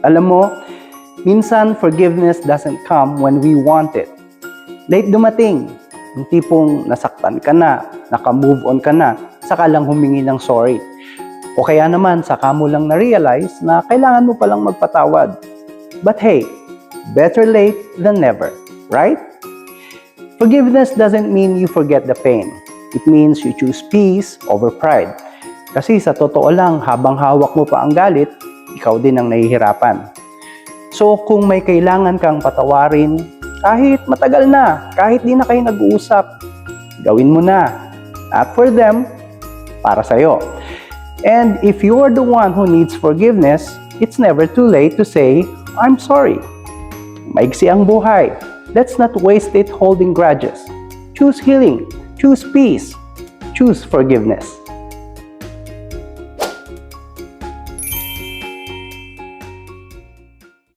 Alam mo, minsan forgiveness doesn't come when we want it. Late dumating, yung tipong nasaktan ka na, naka-move on ka na, saka lang humingi ng sorry. O kaya naman, saka mo lang na-realize na kailangan mo palang magpatawad. But hey, better late than never, right? Forgiveness doesn't mean you forget the pain. It means you choose peace over pride. Kasi sa totoo lang, habang hawak mo pa ang galit, ikaw din ang nahihirapan. So kung may kailangan kang patawarin, kahit matagal na, kahit di na kayo nag-uusap, gawin mo na. Not for them, para sa'yo. And if you are the one who needs forgiveness, it's never too late to say, I'm sorry. Maigsi ang buhay. Let's not waste it holding grudges. Choose healing. Choose peace. Choose forgiveness.